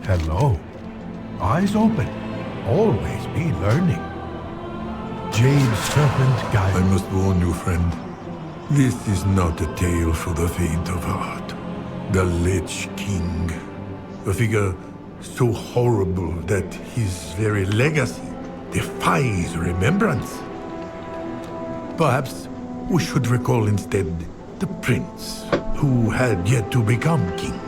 Hello. Eyes open. Always be learning. Jade Serpent Guide. I must warn you, friend. This is not a tale for the faint of heart. The Lich King. A figure so horrible that his very legacy defies remembrance. Perhaps we should recall instead the prince who had yet to become king.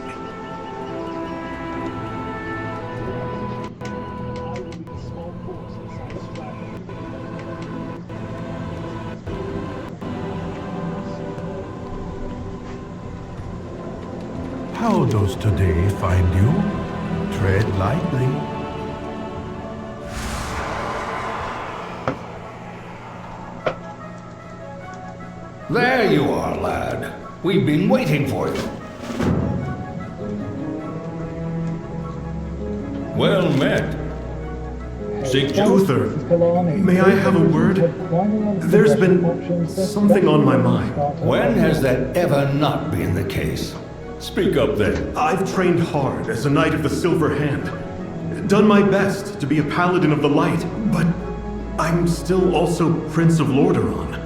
How does today find you? Tread lightly. There you are, lad. We've been waiting for you. Well met. Seek Uther, may I have a word? There's been something on my mind. When has that ever not been the case? Speak up then. I've trained hard as a Knight of the Silver Hand, done my best to be a Paladin of the Light, but I'm still also Prince of Lordaeron.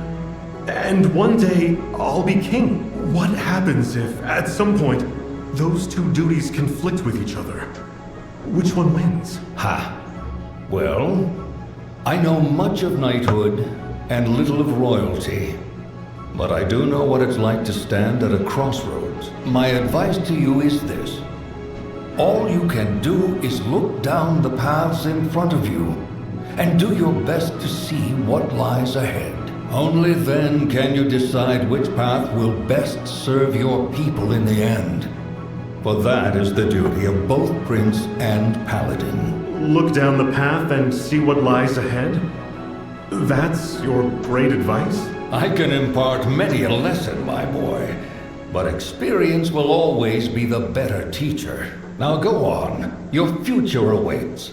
And one day, I'll be king. What happens if, at some point, those two duties conflict with each other? Which one wins? Ha. Well, I know much of knighthood and little of royalty, but I do know what it's like to stand at a crossroads. My advice to you is this. All you can do is look down the paths in front of you and do your best to see what lies ahead. Only then can you decide which path will best serve your people in the end. For that is the duty of both Prince and Paladin. Look down the path and see what lies ahead? That's your great advice? I can impart many a lesson, my boy, but experience will always be the better teacher. Now go on. Your future awaits.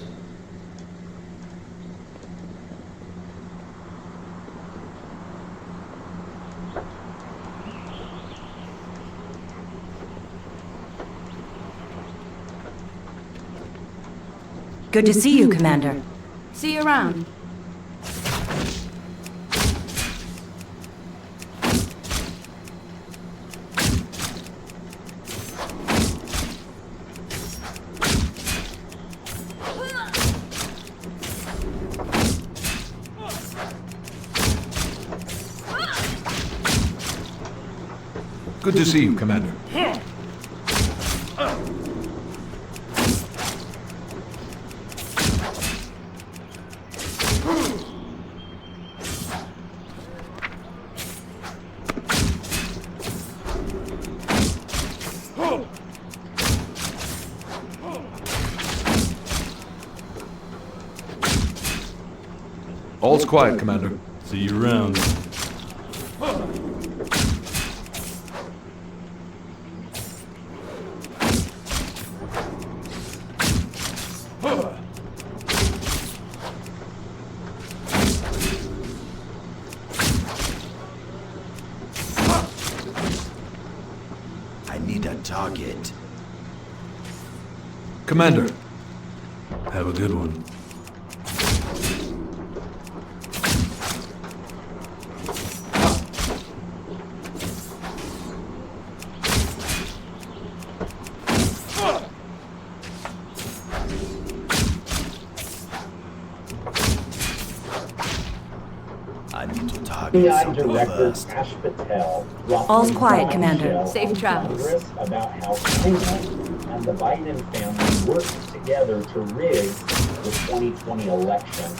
Good to see you, Commander. See you around. Good to see you, Commander. All's quiet, Commander. See you around. I need a target. Commander. Have a good one. I need to target something first. All's quiet, Commander. Safe travels. About how China and the Biden family worked together to rig the 2020 election.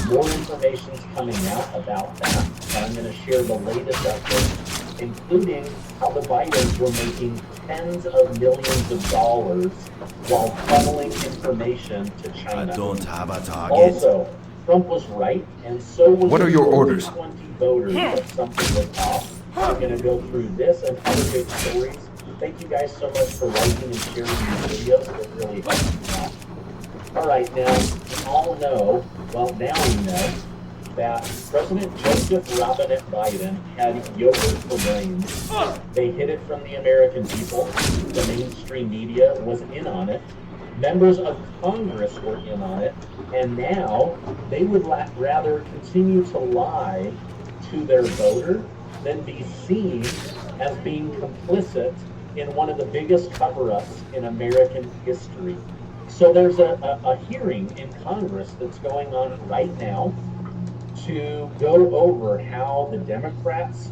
More information's coming out about that, and I'm going to share the latest updates, including how the Bidens were making tens of millions of dollars while funneling information to China. I don't have a target. Also, Trump was right, and so was What are your orders? 20 voters that something was off. I'm going to go through this and other big stories. Thank you guys so much for liking and sharing these videos. It really helps me out. All right, now, we all know, well, now we know, that President Joseph Robinette Biden had yogurt for brains. They hid it from the American people. The mainstream media was in on it. Members of Congress were in on it. And now they would rather continue to lie to their voter than be seen as being complicit in one of the biggest cover-ups in American history. So there's a hearing in Congress that's going on right now to go over how the Democrats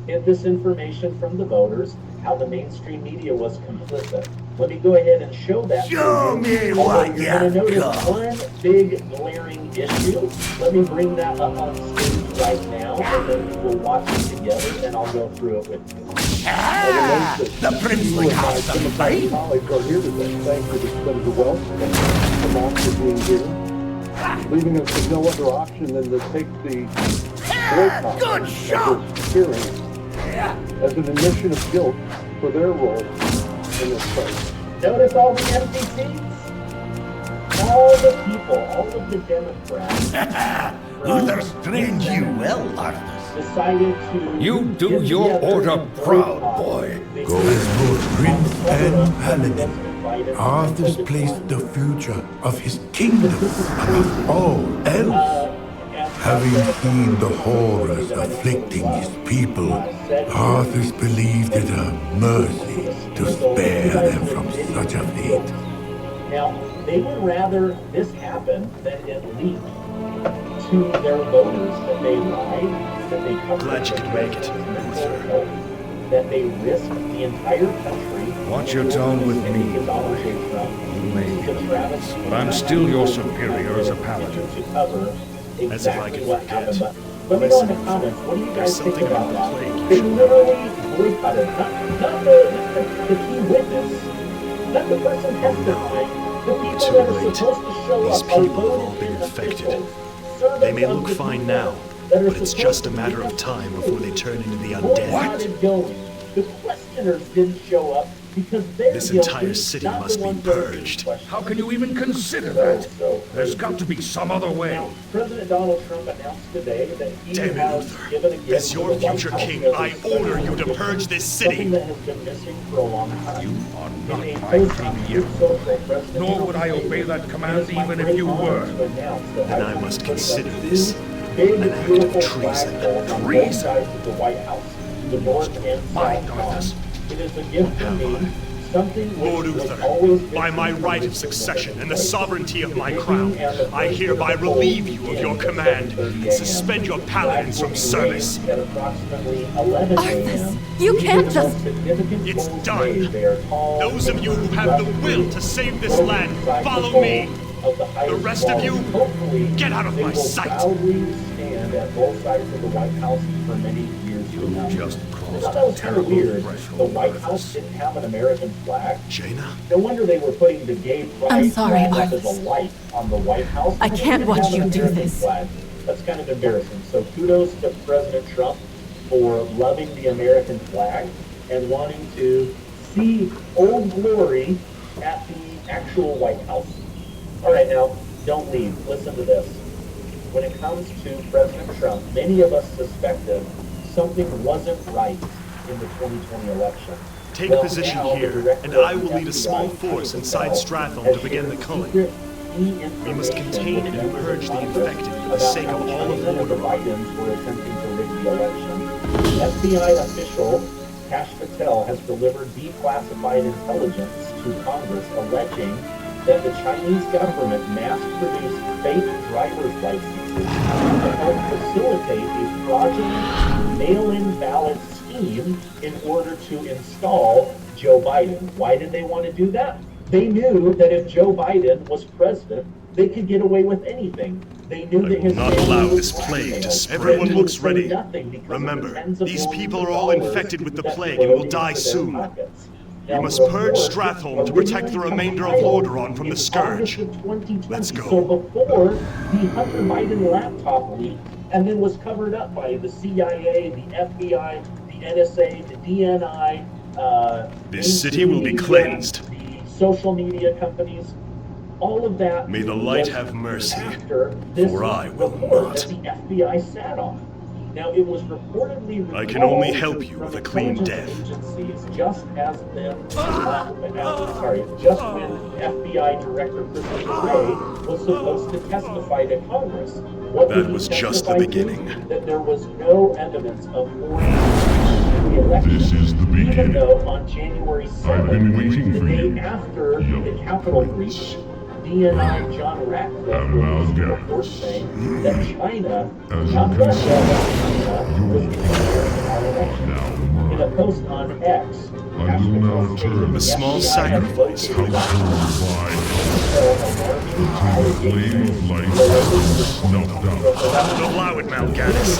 hid this information from the voters, how the mainstream media was complicit. Let me go ahead and show that. Show me what you're going to you notice got. one big glaring issue. Let me bring that up on stage right now, and then we'll watch it together, and I'll go through it with you. The princely house of fame. Colleagues are here today. Thank you to Senator Welch and the Moss for being here, leaving us with no other option than to take the boycott Good of shot. this hearing as an admission of guilt for their role in this fight. Notice all the empty seats? All the people, all of the Democrats Luther Strange you well, Arthur. decided to... You do your order proud, boy. Go as both prince and paladin. Arthur's placed the future of his kingdom above all else. Having seen the horrors afflicting his people, Arthur's believed it a mercy to spare them from such a fate. Now, they would rather this happen than it leak to their voters that they lied, that they covered. Glad you could make it, Luther. That they risked the entire country. Watch your tone with me, boy. You may, but I'm still your superior as a paladin. As if I could forget. Let me know in the comments, what do you guys think something about about the that? plague you They should literally boycotted, not the key witness, not the person testifying. The people Too that are late. supposed to show These up people are have all voted been in infected. officials. They may Servants look of the fine people now, that are but it's supposed just a to matter be of time before they turn into the undead. boycotted going. The questioners didn't show up because they're This guilty, entire city not the must be ones that are being purged. questioned. How can you even consider that? There's got to be some other way. Now, President Donald Trump announced today that he Damn it, has Luther. given a gift As to your the White future House king, as a I order you to special purge this something city. that has been missing for a long time. You are not In a my post on king Truth yet. Social, President Nor Trump would I stated, obey that "It command is my even if great you honor were." to announce that Then I I will must be putting consider up this two big, an act of beautiful treason. flagpoles on both Treason? sides of the White House, the north and Mind south Arthur. lawn. It is a gift from me, something Lord which was Uther, always by my right of succession and the sovereignty of my crown, I hereby relieve you of your command and suspend your paladins from service. At approximately 11 a.m. you These can't are the just- most significant It's polls done. made. They are tall, Those of you who have the will to save this land, follow me. The rest of you, get out of my sight. Proudly stand at both sides of the White House for many years to come. Just I crossed thought that a was kind of terrible weird. threshold. The White House didn't have an American flag. Jaina? No wonder they were putting the gay pride I'm sorry, flag up as Arthas. a light on the White House. I They can't didn't watch have an you do American this. flag. That's kind of embarrassing. So kudos to President Trump for loving the American flag and wanting to see Old Glory at the actual White House. All right, now, don't leave. Listen to this. When it comes to President Trump, many of us suspected something wasn't right in the 2020 election. Take Well, position now the here, director and of I will the lead a small FBI, force inside has Stratholm to begin the shared culling. secret We must contain and purge the infected for the sake of all of China and the Lordaeron. Bidens were attempting to rig the election. FBI official Kash Patel has delivered declassified intelligence to Congress alleging that the Chinese government mass-produced fake driver's licenses to help facilitate a fraudulent mail-in ballot scheme in order to install Joe Biden. Why did they want to do that? They knew that if Joe Biden was president, they could get away with anything. They knew that his will not family allow was this plague to blackmailed. spread. Everyone They looks would say ready. nothing because of the Remember, tens of these millions people of are all dollars infected with the that plague and will flowed die into their soon. pockets. We Now, must the purge report Stratholm to protect the originally remainder of compiled Lordaeron from in the scourge. August of 2020. Let's go. So before the Hunter Biden laptop leaked and then was covered up by the CIA, the FBI, the NSA, the DNI, This city will be cleansed. the social media companies. all of that. May the light was have mercy, after this for I will report not. that the FBI sat on. Now, it was reportedly I can only recalled help you from with a clean intelligence death. agencies just as just when FBI Director Christopher Wray was supposed to testify to Congress. What did That he was just the testify to? beginning. That there was no evidence of foreign the election. This is the Even beginning. though on January 7th, I've been waiting the for day you, after young the Capitol breach, DNI John Ratcliffe released a report saying that China, not Russia, China, was interfering in our election. In a post on X, I will now turn A small sacrifice for you. The flame of light is snuffed out. Allow it, Mal'Ganis.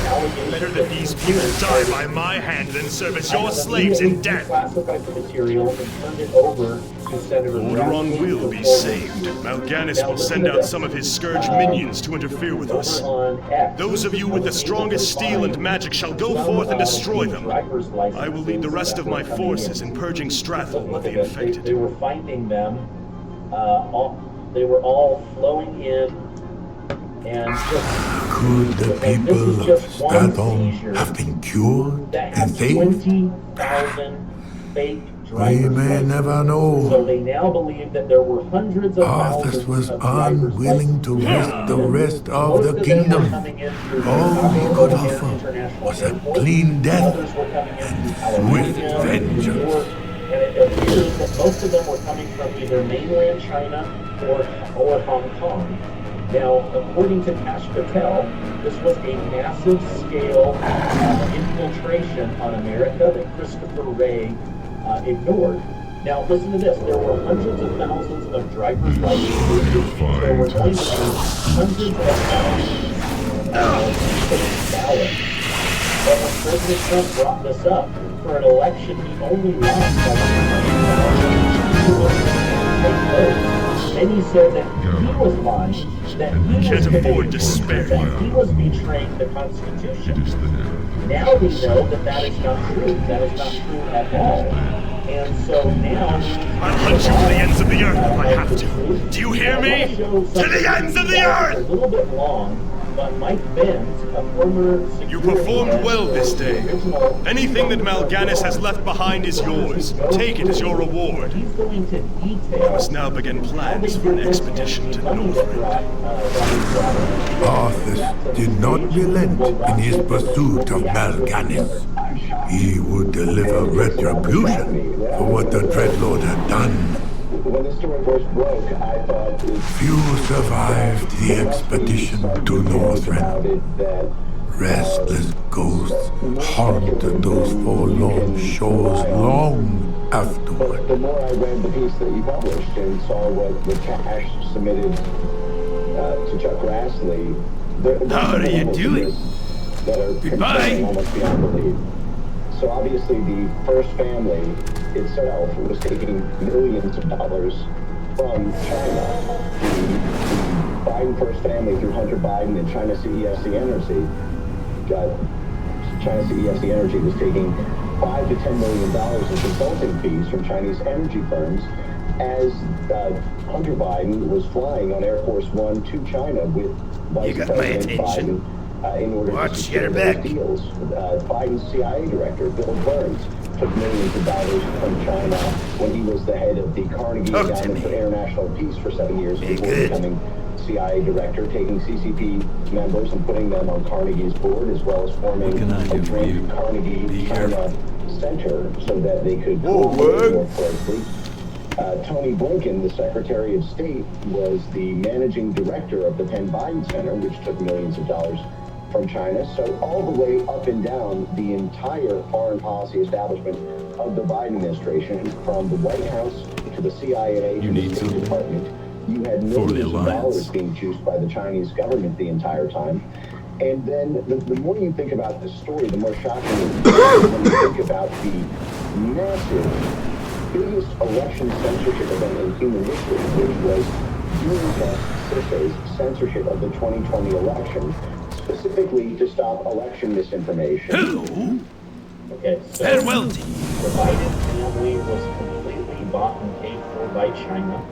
Better that these people die by my hand than serve as your slaves in death. Classified the material and turned it over to Senator Lordaeron will be saved. Mal'Ganis will send out some of his Scourge minions to interfere with us. Those of you with the strongest steel and magic shall go forth and destroy them. I will lead the rest of my forces in purging Strathholm of the infected. They were finding them, they were all flowing in, and Could the people of Strathholm have been cured that and had saved? 20,000 fake We driver's may licenses. never So know. they now believe that there were hundreds of Arthas thousands was of driver's unwilling to licenses. risk the rest of Most the them were kingdom. coming in through All he Chicago could and offer international was a airports. clean death Others were coming in through swift California, New vengeance. York, and it appears that most of them were coming from either mainland China or Hong Kong. Now, according to Kash Patel, this was a massive scale infiltration on America that Christopher Wray ignored. Now, listen to this. There were hundreds of thousands of driver's licenses. There were going to be hundreds of thousands of ballots. But when President Trump brought this up for an election he only lost by 200,000 votes, then he said that he was lying, that he was Can't afford committing despair. that he was betraying the Constitution. Now we know that that is not true. That is not true at all. And so now I'll hunt you to the ends of the earth if I have to. Do you hear me? To the ends of the a earth! little bit long, but Mike Benz, a former You security performed head well for this the day. original- Anything that Mal'Ganis has left behind is yours. Take it as your reward. He's going to We detail must now begin plans for an expedition to Northrend. Arthas did not relent in his pursuit of Mal'Ganis. He would deliver retribution for what the Dreadlord had done. When the story first broke, I thought Few survived the expedition to Northrend. that Restless ghosts haunted those forlorn shores long afterward. the more I read the piece that you published and saw what Cash submitted to Chuck Grassley, How are you doing? that are Goodbye. concerning almost beyond belief. So obviously the first family itself was taking millions of dollars from China. The Biden first family through Hunter Biden and China CESC Energy China CESC Energy was taking $5 to $10 million in consulting fees from Chinese energy firms as Hunter Biden was flying on Air Force One to China with Vice got my President attention. Biden in order Watch to secure your those back. deals. Biden's CIA director, Bill Burns, took millions of dollars from China when he was the head of the Carnegie Talk to Endowment me. for International Peace for 7 years Be before good. becoming CIA director, taking CCP members and putting them on Carnegie's board, as well as forming can I a do for joint you? Carnegie Be China Center so that they could Whoa, cooperate what? more closely. Tony Blinken, the Secretary of State, was the managing director of the Penn Biden Center, which took millions of dollars from China. So all the way up and down the entire foreign policy establishment of the Biden administration, from the White House to the CIA to the need State some Department, you had for the millions of alliance. dollars being juiced by the Chinese government the entire time. And then the more you think about this story, the more shocking it is when you think about the massive, biggest election censorship event in human history, which was UMass Sisse's censorship of the 2020 election, specifically to stop election misinformation. Hello. Okay, so Farewell. the Biden family was completely bought and paid for by China.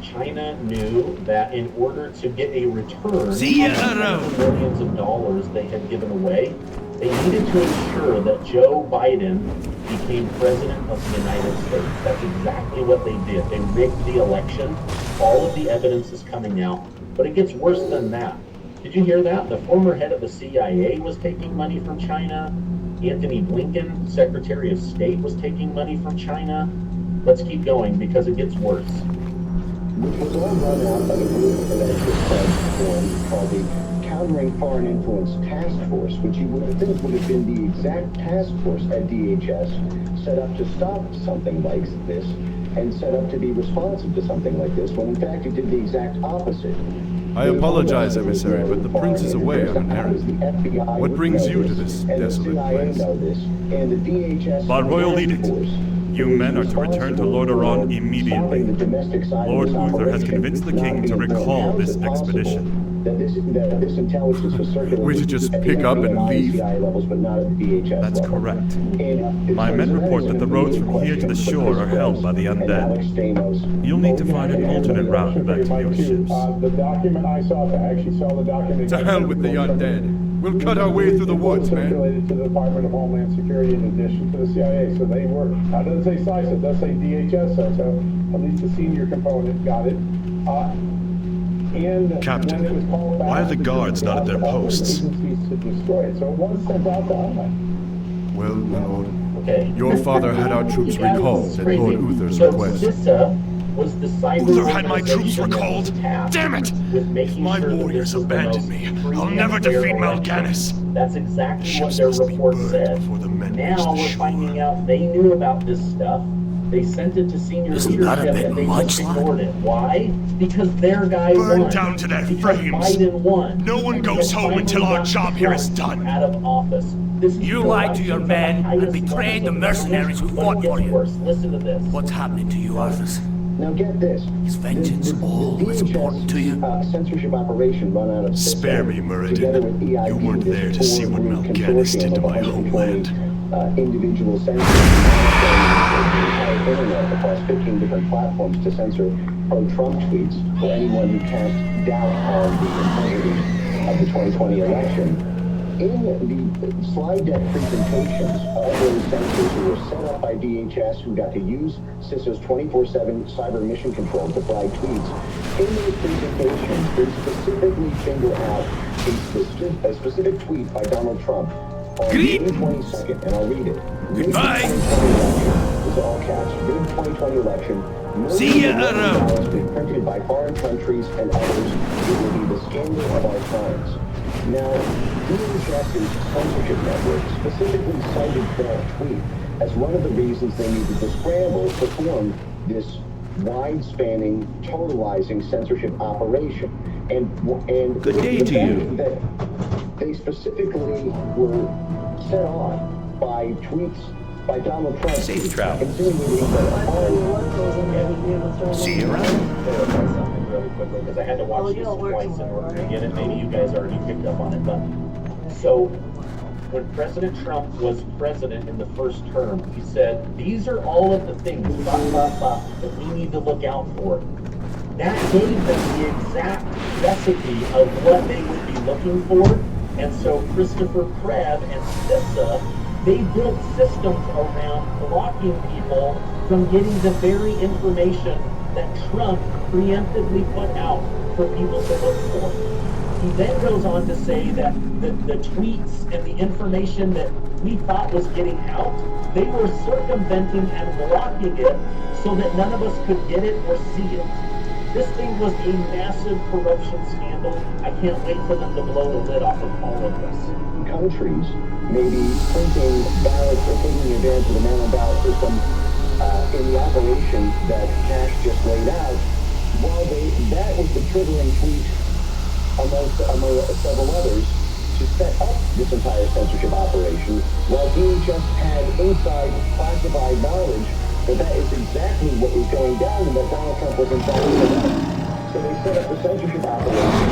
China knew that in order to get a return See ya on the around. millions of dollars they had given away, they needed to ensure that Joe Biden became president of the United States. That's exactly what they did. They rigged the election. All of the evidence is coming out. But it gets worse than that. Did you hear that? The former head of the CIA was taking money from China. Anthony Blinken, Secretary of State, was taking money from China. Let's keep going because it gets worse. Which was all run out by the group that just formed called the Countering Foreign Influence Task Force, which you would think would have been the exact task force at DHS set up to stop something like this and set up to be responsive to something like this, when in fact it did the exact opposite. I apologize, emissary, but the prince is away on an errand. What brings you to this desolate place? My royal edict. You men are to return to Lordaeron immediately. Lord Uther has convinced the king to recall this expedition. We should just pick up and leave? That's correct. My men report that the roads from here to the shore are held by the undead. You'll need to find an alternate route back to your ships. The document I actually saw the document. To hell with the undead. We'll cut our way through the woods, man. Circulated to the Department of Homeland Security in addition to the CIA. So they were, now it doesn't say CISA, it does say DHS, so at least the senior component got it. And Captain, when it was called back, why are the guards not at their posts? To destroy it, so it was sent out to Ireland. Well, my lord, Okay. your father had our troops recalled at Lord Uther's So request. CISA was the cyber Uther had my troops organization recalled. tasked Damn it! with making My sure that warriors this was the abandoned most me. free I'll and never fair defeat election. Mal'Ganis. That's exactly what Ships their must be report burned said. before the men reach Now the we're shore. finding out they knew about this stuff. They sent it to senior Isn't that a leadership bit and they much, just lad? ignored it. Why? Because their guy Burned won. down to their Because frames. Biden won. No one And goes so home Biden until our got job here is Trump done. Out of office. This is You the lied to your election men of the and highest betrayed the levels of mercenaries who government, fought but it for gets you. worse. Listen to this. What's happening to you, Arthas? Now get this. Is vengeance always important to you? Censorship operation run out of Spare me, Muradin. You weren't there to see what Mal'Ganis did to my homeland. Individual censors monitoring the entire internet across 15 different platforms to censor pro-Trump tweets for anyone who cast doubt on the integrity of the 2020 election. In the slide deck presentations of those sensors who were set up by DHS, who got to use CISA's 24/7 cyber mission control to flag tweets, in those presentations, they specifically single out a specific tweet by Donald Trump on May 22nd, and I'll read it. Goodbye. This is all caps. Mid 2020 election. See ya around. Ballots been printed by foreign countries and others. It will be the scandal of our times. Now, DHS's censorship network specifically cited that tweet as one of the reasons they needed to scramble to form this wide-spanning, totalizing censorship operation. And Good day the to fact you. that they specifically were set on by tweets by Donald Trump. Safe travel. Insinuating that See you around. Clarify something really quickly because I had to watch this twice in order to get it. Maybe you guys already picked up on it, but so when President Trump was president in the first term, he said, "These are all of the things that we need to look out for." That gave them the exact recipe of what they would be looking for, and so Christopher Krebs and CISA, they built systems around blocking people from getting the very information that Trump preemptively put out for people to look for. He then goes on to say that the tweets and the information that we thought was getting out, they were circumventing and blocking it so that none of us could get it or see it. This thing was a massive corruption scandal. I can't wait for them to blow the lid off of all of this. countries may be printing ballots or taking advantage of the mail-in ballot system in the operation that Cash just laid out, while that was the triggering tweet among several others to set up this entire censorship operation, while DHS had inside classified knowledge that is exactly what was going down and that Donald Trump was in fact set up. So they set up the censorship operation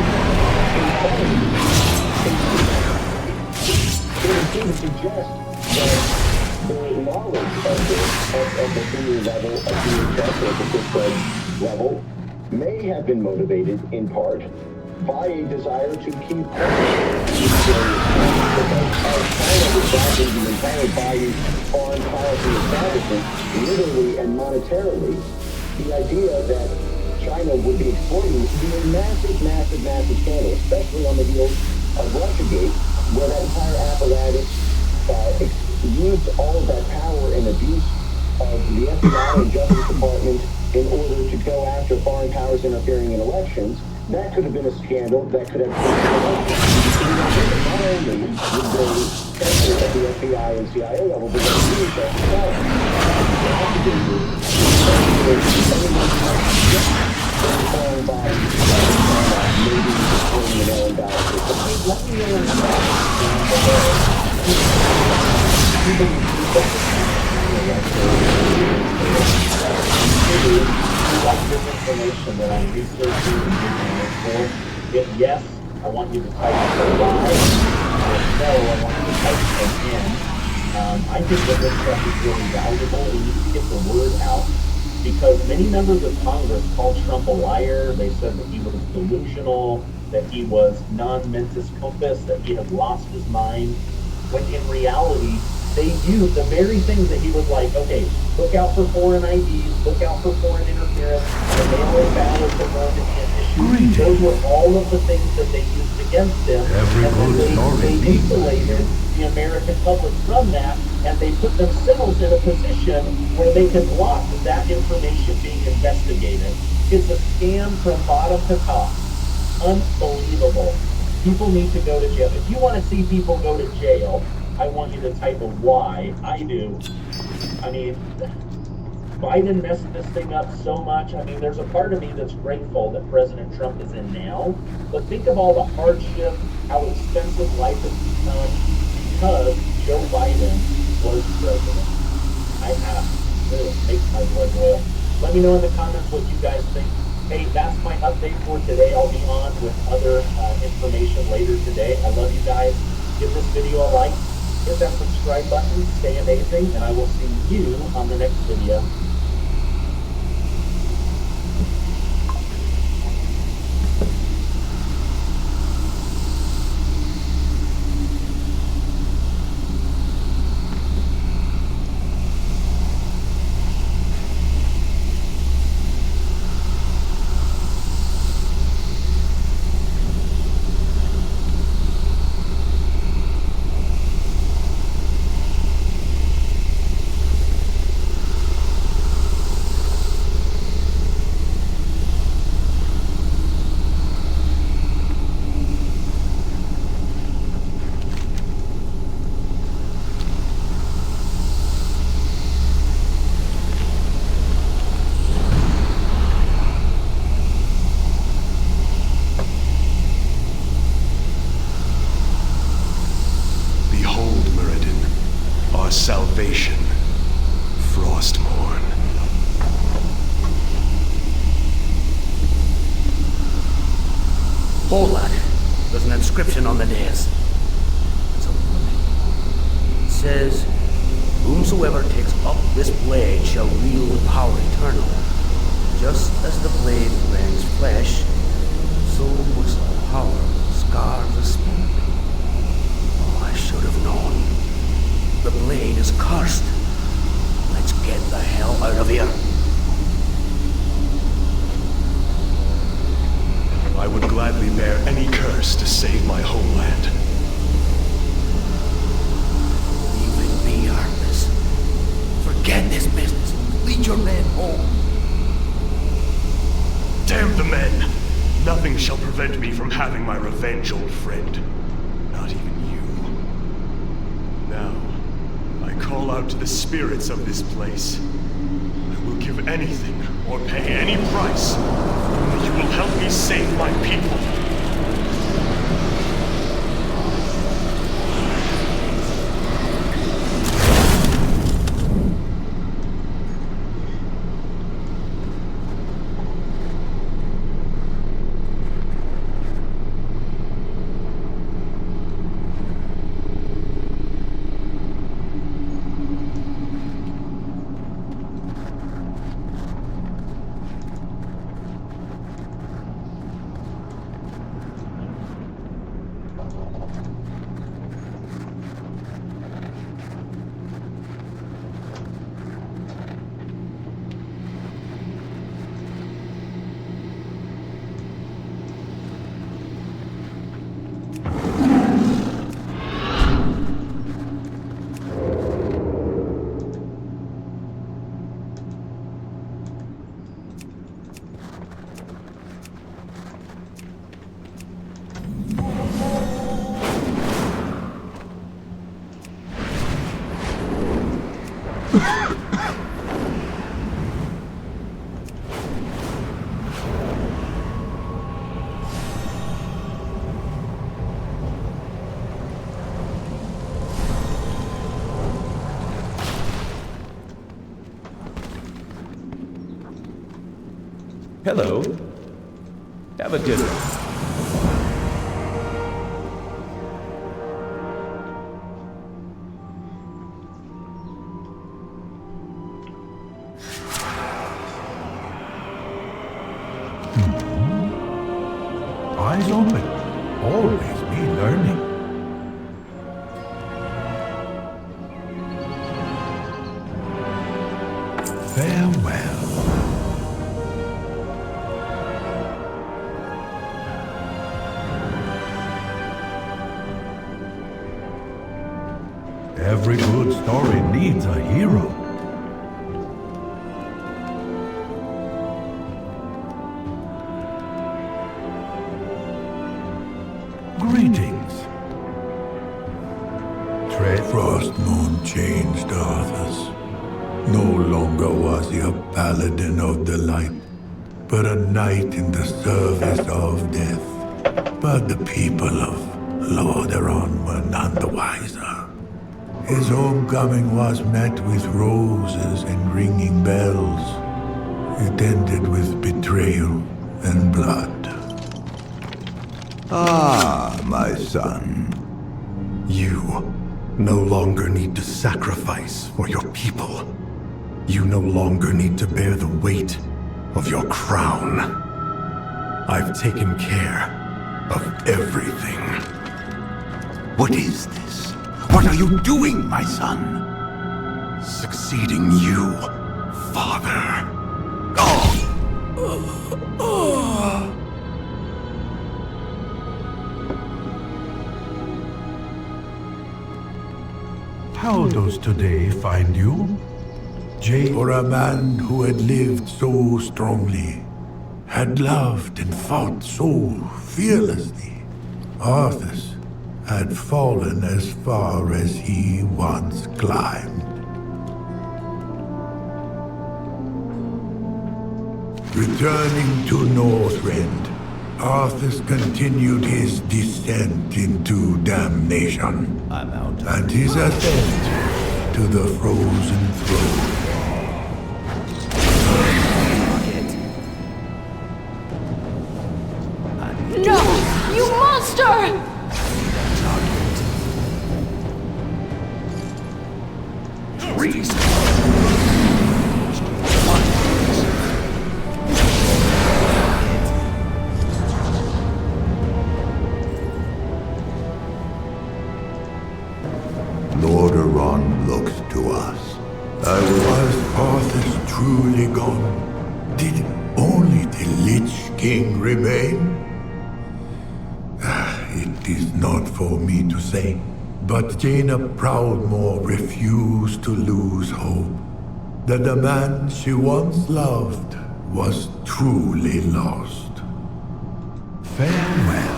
it would seem to suggest that the knowledge of the senior level of DHS or the Cisco level may have been motivated in part by a desire to keep because China was backing the entire Biden foreign policy establishment, literally and monetarily, the idea that China would be exploiting this would be a massive scandal, especially on the heels of Russiagate, where that entire apparatus used all of that power and abuse of the FBI and Justice Department in order to go after foreign powers interfering in elections. That could have been a scandal that could have not only would they censor at the FBI and CIA level, but they would use that foreign bodies, maybe supporting the mail-in ballot system. Let me like this information that I'm researching and getting for. If yes, I want you to type Y. If no, I want you to type in. I think that this stuff is really valuable. We need to get the word out because many members of Congress called Trump a liar. They said that he was delusional, that he was non-mentis compus, that he had lost his mind, when in reality, they used the very things that he was like, okay, look out for foreign IDs, look out for foreign interference, the mail-in ballots are going to be an issue. Those were all of the things that they used against him. And then they insulated the American public from that, and they put themselves in a position where they could block that information being investigated. It's a scam from bottom to top. Unbelievable. People need to go to jail. If you want to see people go to jail, I want you to type a Y. I do. I mean, Biden messed this thing up so much. I mean, there's a part of me that's grateful that President Trump is in now. But think of all the hardship, how expensive life has become because Joe Biden was president. I have to. It makes my blood boil. Let me know in the comments what you guys think. Hey, that's my update for today. I'll be on with other information later today. I love you guys. Give this video a like. Hit that subscribe button, stay amazing, and I will see you on the next video. Salvation, Frostmourne. Hold on. There's an inscription on the dais. It says, "Whomsoever takes up this blade shall wield the power eternal. Just as the blade rends flesh, so must the power scar the spirit." Oh, I should have known. The blade is cursed. Let's get the hell out of here. I would gladly bear any curse to save my homeland. Leave it be, Artemis. Forget this business. Lead your men home. Damn the men! Nothing shall prevent me from having my revenge, old friend. Not even you. Now, I call out to the spirits of this place. I will give anything, or pay any price, that you will help me save my people. Hello. Have a good one. Eyes open. Always be learning. Farewell. Every good story needs a hero. Greetings. Frost Moon changed Arthas. No longer was he a paladin of the light, but a knight in the service of death. But the people of Lordaeron were none the wiser. His homecoming was met with roses and ringing bells. It ended with betrayal and blood. Ah, my son. You no longer need to sacrifice for your people. You no longer need to bear the weight of your crown. I've taken care of everything. What is this? What are you doing, my son? Succeeding you, father. How does today find you? For a man who had lived so strongly, had loved and fought so fearlessly, Arthas had fallen as far as he once climbed. Returning to Northrend, Arthas continued his descent into damnation. I'm out. And his ascent to the Frozen Throne. No! You monster! Freeze! Lordaeron looks to us. Was Arthas truly gone? Did only the Lich King remain? It is not for me to say, but Jaina Proudmoore refused to lose hope that the man she once loved was truly lost. Farewell.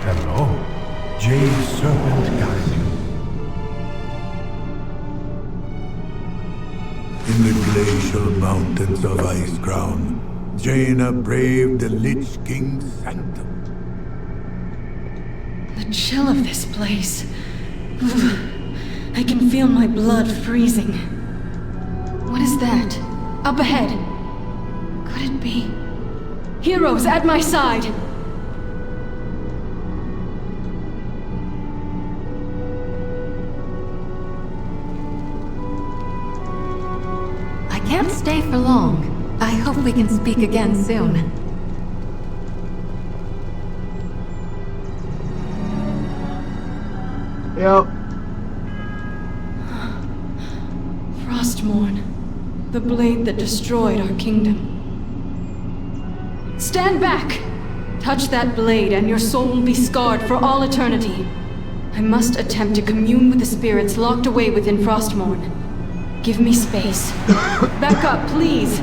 Hello. Jade Serpent guide you. In the glacial mountains of Icecrown, Jaina braved the Lich King's sanctum. The chill of this place. I can feel my blood freezing. What is that? Up ahead. Could it be? Heroes at my side! I can't stay for long. I hope we can speak again soon. Yep. Frostmourne. The blade that destroyed our kingdom. Stand back! Touch that blade and your soul will be scarred for all eternity. I must attempt to commune with the spirits locked away within Frostmourne. Give me space. Back up, please!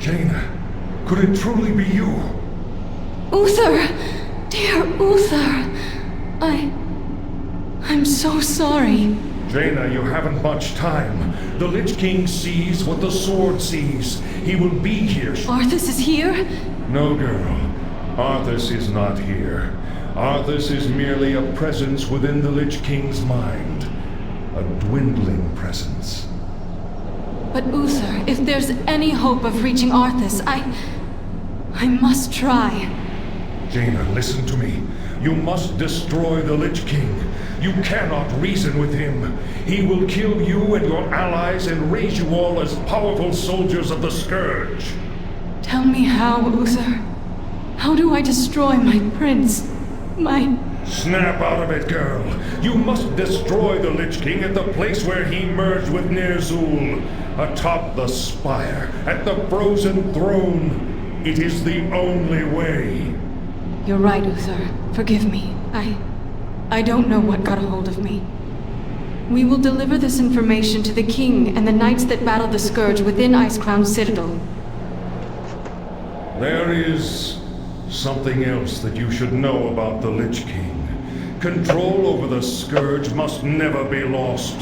Jaina, could it truly be you? Uther! Dear Uther! I'm so sorry. Jaina, you haven't much time. The Lich King sees what the sword sees. He will be here. Arthas is here? No, girl. Arthas is not here. Arthas is merely a presence within the Lich King's mind. A dwindling presence. But Uther, if there's any hope of reaching Arthas, I must try. Jaina, listen to me. You must destroy the Lich King. You cannot reason with him. He will kill you and your allies and raise you all as powerful soldiers of the Scourge. Tell me how, Uther. How do I destroy my prince? Snap out of it, girl. You must destroy the Lich King at the place where he merged with Ner'zhul. Atop the spire, at the frozen throne. It is the only way. You're right, Uther. Forgive me. I don't know what got a hold of me. We will deliver this information to the king and the knights that battle the Scourge within Icecrown Citadel. There is something else that you should know about the Lich King. Control over the Scourge must never be lost.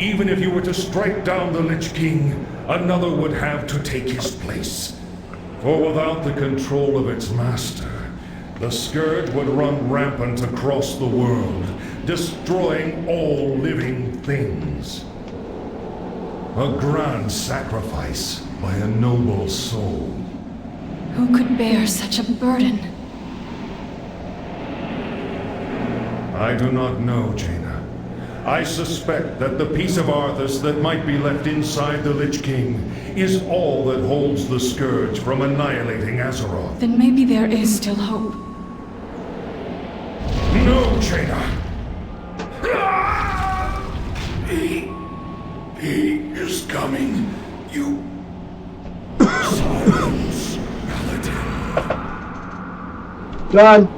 Even if you were to strike down the Lich King, another would have to take his place. For without the control of its master, the Scourge would run rampant across the world, destroying all living things. A grand sacrifice by a noble soul. Who could bear such a burden? I do not know, Jaina. I suspect that the piece of Arthas that might be left inside the Lich King is all that holds the Scourge from annihilating Azeroth. Then maybe there is still hope. No, Jaina! He is coming. You... Silence, Paladin. Done.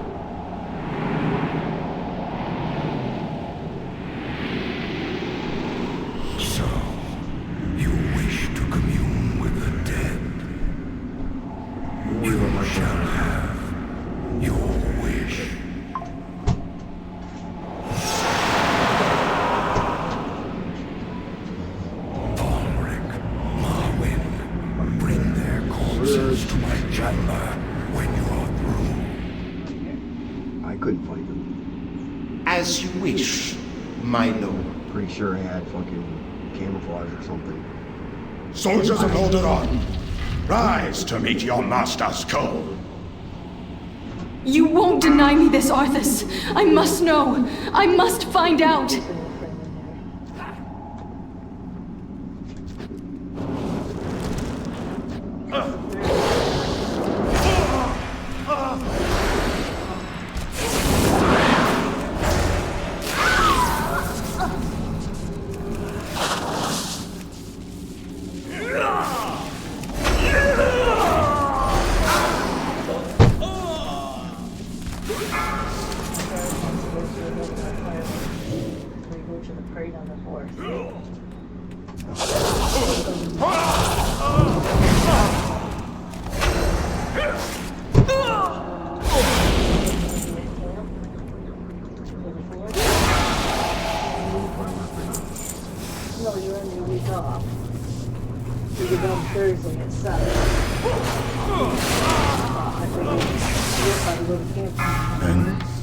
So, you wish to commune with the dead? You shall have your wish. To my chamber when you are through. I couldn't fight him. As you wish, my lord. Pretty sure I had fucking camouflage or something. Soldiers of Lordaeron, rise to meet your master's call. You won't deny me this, Arthas. I must know. I must find out.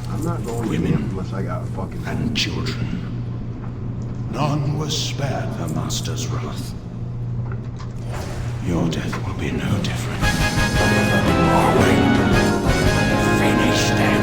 I'm not going women unless I got fucking and children. None was spared the master's wrath. Your death will be no different. Finish them.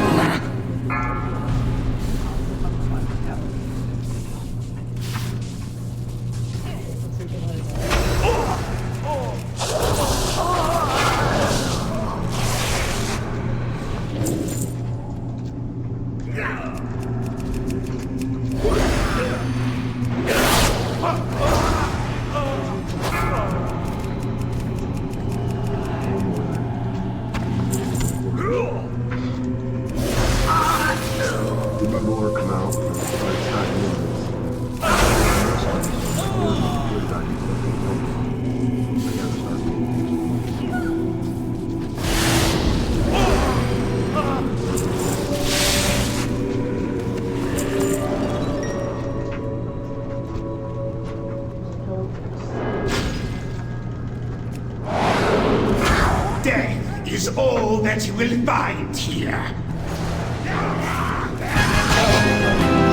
is all that you will find here.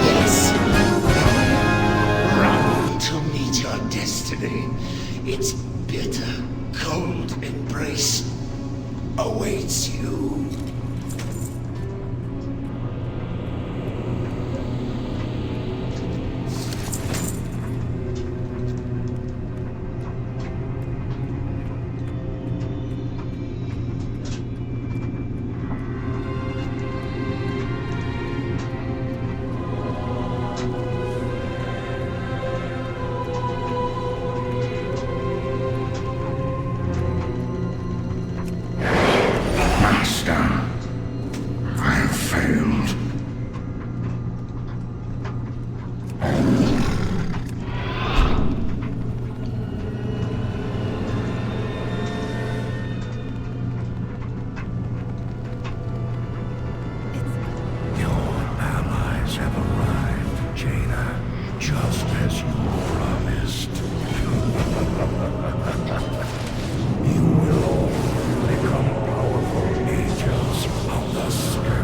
Yes. Run to meet your destiny. Its bitter, cold embrace awaits you.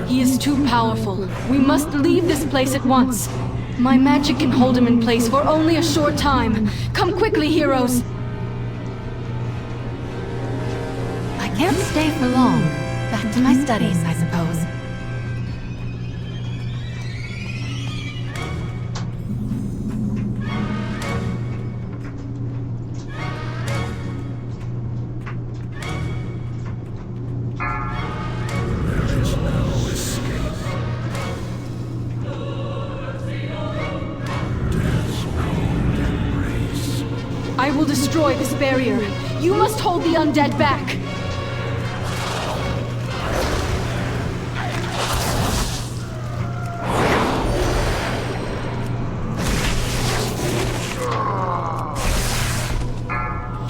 He is too powerful. We must leave this place at once. My magic can hold him in place for only a short time. Come quickly, heroes! I can't stay for long. Back to my studies, I suppose. I will destroy this barrier. You must hold the undead back.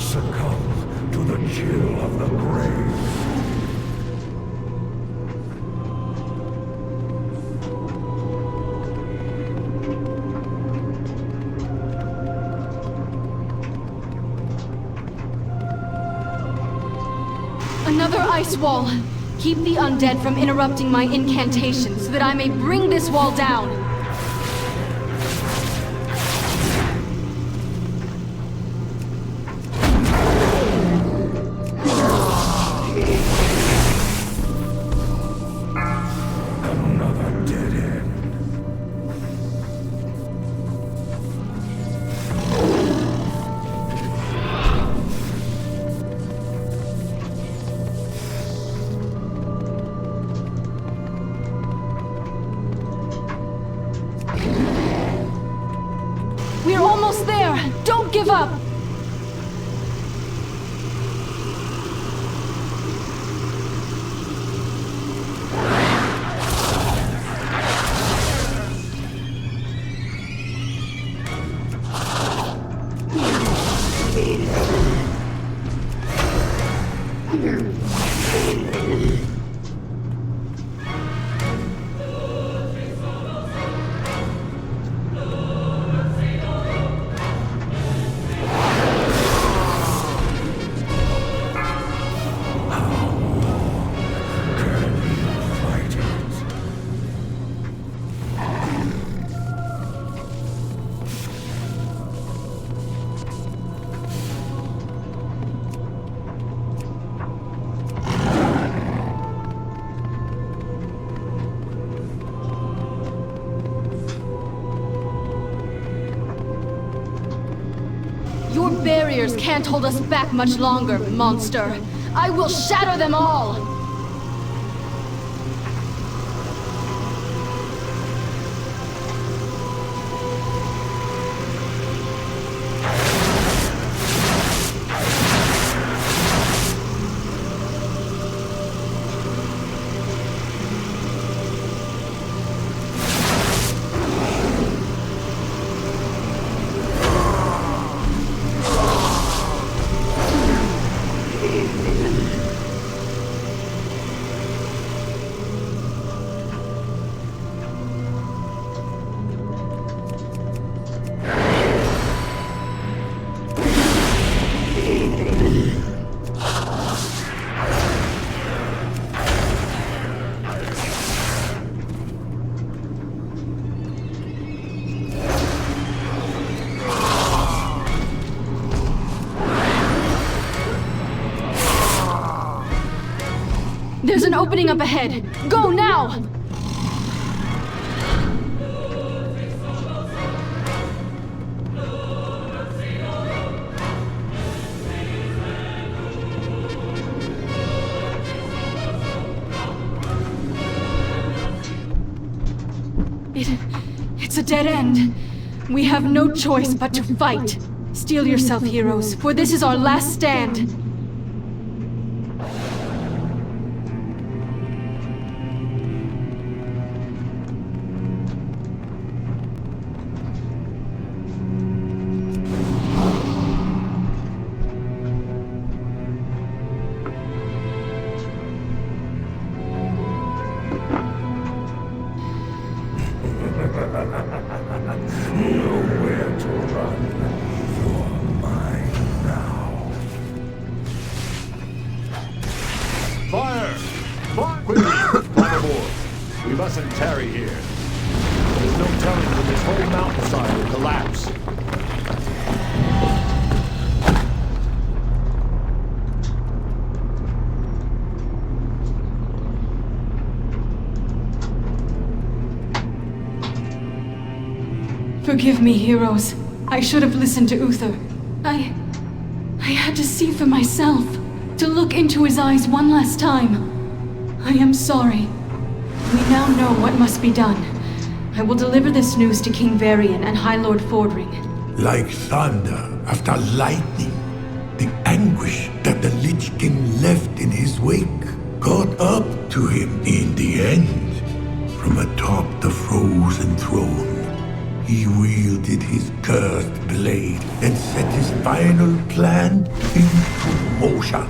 Succumb to the chill of the grave. Another ice wall. Keep the undead from interrupting my incantation so that I may bring this wall down. Another dead end. We're almost there! Don't give up! Your barriers can't hold us back much longer, monster. I will shatter them all! There's an opening up ahead. Go now! It's a dead end. We have no choice but to fight. Steel yourself, heroes, for this is our last stand. Nowhere to run. You're mine now. Fire! Fire! Quickly! Climb aboard. We mustn't tarry here. There's no telling when this whole mountainside will collapse. Forgive me, heroes. I should have listened to Uther. I had to see for myself. To look into his eyes one last time. I am sorry. We now know what must be done. I will deliver this news to King Varian and High Lord Fordring. Like thunder after lightning, the anguish that the Lich King left in his wake caught up to him in the end. From atop the frozen throne, he wielded his cursed blade and set his final plan into motion.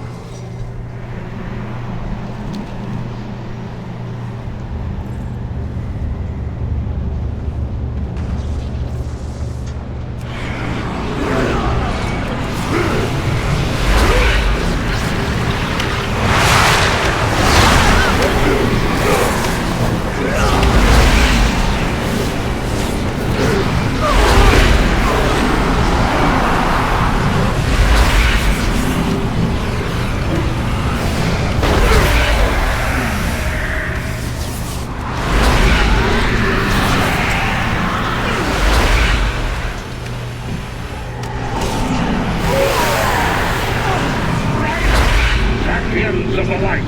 Of the light.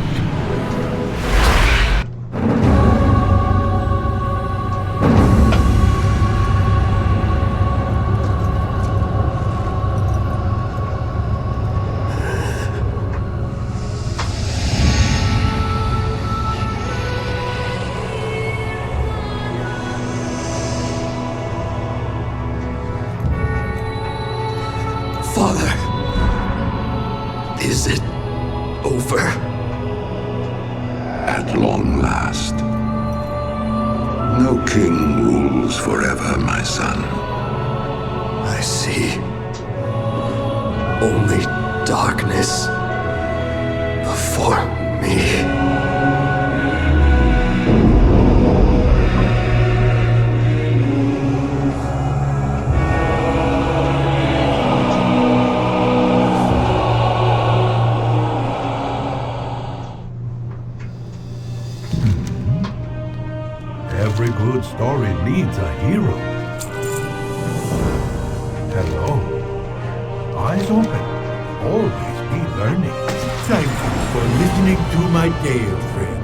Father, is it over? At long last. No king rules forever, my son. I see. Only darkness before me. Every good story needs a hero. Hello. Eyes open. Always be learning. Thank you for listening to my tale, friend.